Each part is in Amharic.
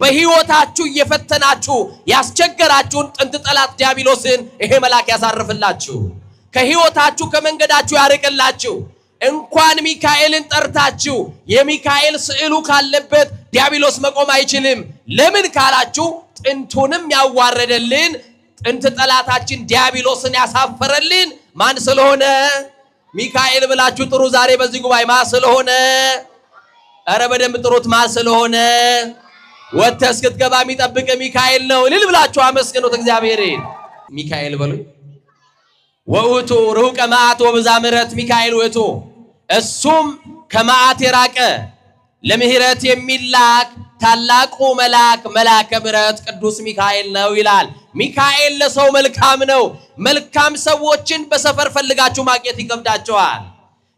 በህይወታችሁ እየፈተናችሁ ያስቸገራችሁን ጥንት ጠላት ዲያብሎስን ይሄ መልአክ ያሳርፍላችሁ። ከህይወታችሁ ከመንገዳችሁ ያርቅላችሁ። እንኳን ሚካኤልን ጠርታችሁ የሚካኤል ስዕሉ ካለበት ዲያብሎስ መቆም አይችልም። ለምን ካላችሁ ጥንቱንም ያዋረደልን ጥንት ጠላታችን ዲያብሎስን ያሳፈረልን ማን ስለሆነ ሚካኤል ብላችሁ ጥሩ። ዛሬ በዚህ ጉባኤ ማን ስለሆነ? ኧረ በደንብ ጥሩት። ማን ስለሆነ? ወጥተህ እስክትገባ የሚጠብቅ ሚካኤል ነው። እልል ብላችሁ አመስግኑት እግዚአብሔርን። ሚካኤል በሉ። ወውቱ ርሁቀ መዓት ወብዛ ምሕረት ሚካኤል ውእቱ፣ እሱም ከመዓት የራቀ ለምህረት የሚላክ ታላቁ መልአክ መልአከ ምሕረት ቅዱስ ሚካኤል ነው ይላል። ሚካኤል ለሰው መልካም ነው። መልካም ሰዎችን በሰፈር ፈልጋችሁ ማግኘት ይከብዳችኋል።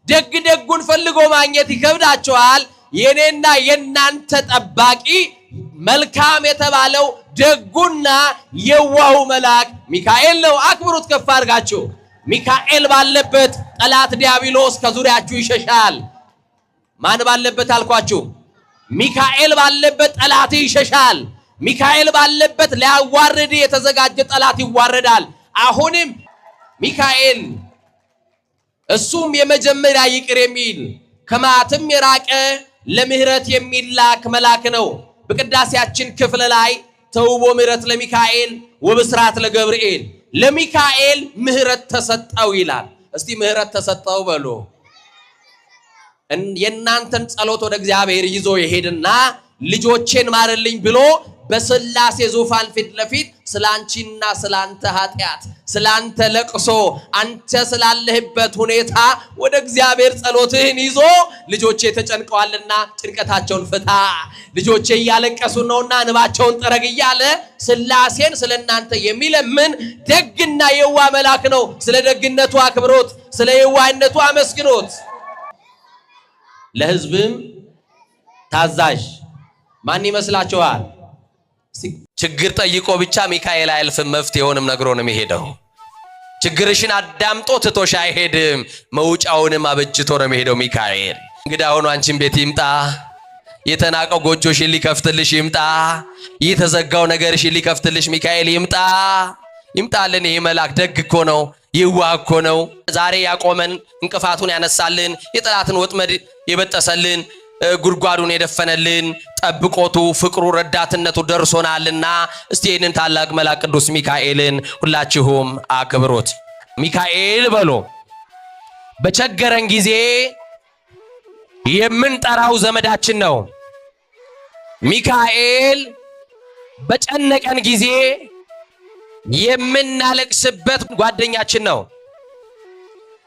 ደግ ደጉን ፈልጎ ማግኘት ይከብዳችኋል። የኔና የናንተ ጠባቂ መልካም የተባለው ደጉና የዋሁ መልአክ ሚካኤል ነው። አክብሩት ከፍ አድርጋችሁ። ሚካኤል ባለበት ጠላት ዲያብሎስ ከዙሪያችሁ ይሸሻል። ማን ባለበት አልኳችሁ? ሚካኤል ባለበት ጠላት ይሸሻል። ሚካኤል ባለበት ሊያዋርድ የተዘጋጀ ጠላት ይዋረዳል። አሁንም ሚካኤል እሱም የመጀመሪያ ይቅር የሚል ከመዓትም የራቀ ለምህረት የሚላክ መልአክ ነው። በቅዳሴያችን ክፍል ላይ ተውቦ ምህረት ለሚካኤል ወብስራት ለገብርኤል፣ ለሚካኤል ምህረት ተሰጠው ይላል። እስቲ ምህረት ተሰጠው በሉ። የናንተን ጸሎት ወደ እግዚአብሔር ይዞ ይሄድና ልጆቼን ማርልኝ ብሎ በስላሴ ዙፋን ፊት ለፊት ስላንቺና ስላንተ ኃጢአት ስላንተ ለቅሶ አንተ ስላለህበት ሁኔታ ወደ እግዚአብሔር ጸሎትህን ይዞ ልጆቼ ተጨንቀዋልና ጭንቀታቸውን ፍታ፣ ልጆቼ እያለቀሱ ነውና እንባቸውን ጠረግ እያለ ስላሴን ስለናንተ የሚለምን ደግና የዋ መልአክ ነው። ስለ ደግነቱ አክብሮት፣ ስለ የዋህነቱ አመስግኖት። ለህዝብም ታዛዥ ማን ይመስላችኋል? ችግር ጠይቆ ብቻ ሚካኤል አያልፍም። መፍትሄውንም ነግሮ ነው የሚሄደው። ችግርሽን አዳምጦ ትቶሽ አይሄድም። መውጫውንም አበጅቶ ነው የሚሄደው ሚካኤል። እንግዲህ አሁን አንቺን ቤት ይምጣ፣ የተናቀው ጎጆሽን ሊከፍትልሽ ይምጣ፣ የተዘጋው ነገርሽን ሊከፍትልሽ ሚካኤል ይምጣ። ይምጣልን። ይሄ መልአክ ደግ እኮ ነው፣ ይዋህ እኮ ነው። ዛሬ ያቆመን እንቅፋቱን ያነሳልን፣ የጠላትን ወጥመድ የበጠሰልን፣ ጉድጓዱን የደፈነልን፣ ጠብቆቱ ፍቅሩ ረዳትነቱ ደርሶናልና እስቲ ይህንን ታላቅ መልአክ ቅዱስ ሚካኤልን ሁላችሁም አክብሩት። ሚካኤል በሉ። በቸገረን ጊዜ የምንጠራው ዘመዳችን ነው። ሚካኤል በጨነቀን ጊዜ የምናለቅስበት ጓደኛችን ነው።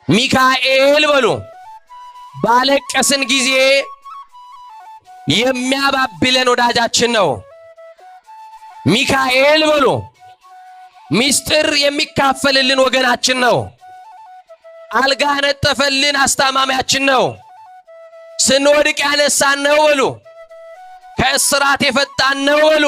ሚካኤል በሉ። ባለቀስን ጊዜ የሚያባብለን ወዳጃችን ነው። ሚካኤል በሉ። ሚስጥር የሚካፈልልን ወገናችን ነው። አልጋ ነጠፈልን አስታማሚያችን ነው። ስንወድቅ ያነሳን ነው በሉ። ከእስራት የፈታን ነው በሉ።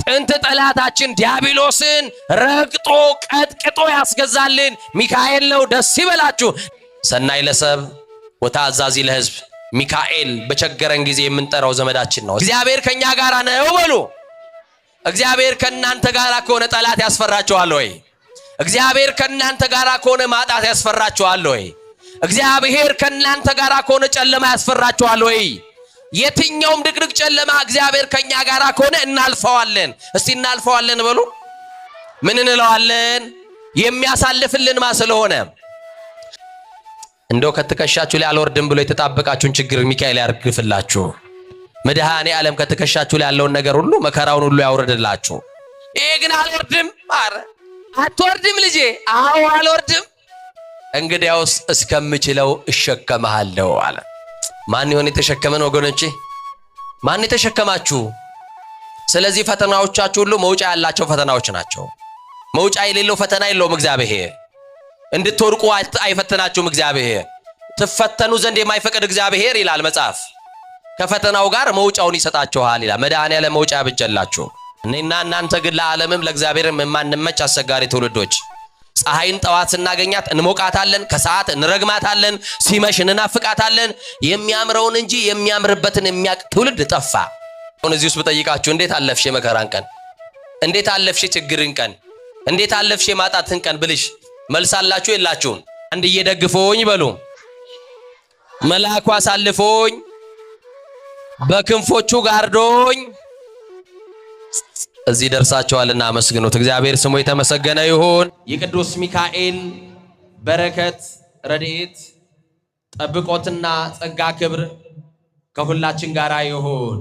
ጥንት ጠላታችን ዲያብሎስን ረግጦ ቀጥቅጦ ያስገዛልን ሚካኤል ነው። ደስ ይበላችሁ። ሰናይ ለሰብ ወታዛዚ ለሕዝብ ሚካኤል በቸገረን ጊዜ የምንጠራው ዘመዳችን ነው። እግዚአብሔር ከኛ ጋር ነው በሉ። እግዚአብሔር ከናንተ ጋር ከሆነ ጠላት ያስፈራችኋል ወይ? እግዚአብሔር ከናንተ ጋር ከሆነ ማጣት ያስፈራችኋል ወይ? እግዚአብሔር ከናንተ ጋር ከሆነ ጨለማ ያስፈራችኋል ወይ? የትኛውም ድቅድቅ ጨለማ እግዚአብሔር ከኛ ጋር ከሆነ እናልፈዋለን። እስቲ እናልፈዋለን በሉ። ምን እንለዋለን? የሚያሳልፍልን ማ ስለሆነ እንደው ከትከሻችሁ ላይ አልወርድም ብሎ የተጣበቃችሁን ችግር ሚካኤል ያርግፍላችሁ። መድኃኔ ዓለም ከትከሻችሁ ላይ ያለውን ነገር ሁሉ መከራውን ሁሉ ያውርድላችሁ። ይሄ ግን አልወርድም። አረ አትወርድም ልጄ? አዎ አልወርድም። እንግዲያውስ እስከምችለው እሸከምሃለሁ አለ። ማን ይሆን የተሸከመን ወገኖቼ? ማን የተሸከማችሁ? ስለዚህ ፈተናዎቻችሁ ሁሉ መውጫ ያላቸው ፈተናዎች ናቸው። መውጫ የሌለው ፈተና የለውም እግዚአብሔር። እንድትወርቁ አይፈተናችሁም እግዚአብሔር። ትፈተኑ ዘንድ የማይፈቅድ እግዚአብሔር ይላል መጽሐፍ። ከፈተናው ጋር መውጫውን ይሰጣችኋል ይላል። መድኃኔ ዓለም መውጫ ያብጀላችሁ። እኔና እናንተ ግን ለዓለምም ለእግዚአብሔርም የማንመች አስቸጋሪ ትውልዶች። ፀሐይን ጠዋት ስናገኛት እንሞቃታለን፣ ከሰዓት እንረግማታለን፣ ሲመሽ እንናፍቃታለን። የሚያምረውን እንጂ የሚያምርበትን የሚያቅ ትውልድ ጠፋ። አሁን እዚህ ውስጥ ብጠይቃችሁ እንዴት አለፍሽ የመከራን ቀን? እንዴት አለፍሽ ችግርን ቀን? እንዴት አለፍሽ የማጣትን ቀን ብልሽ መልሳላችሁ የላችሁም? አንድ እየደግፎኝ በሉ መልአኩ አሳልፎኝ በክንፎቹ ጋርዶኝ እዚህ ደርሳችኋልና አመስግኑት። እግዚአብሔር ስሙ የተመሰገነ ይሁን። የቅዱስ ሚካኤል በረከት ረድኤት ጠብቆትና ጸጋ ክብር ከሁላችን ጋር ይሁን።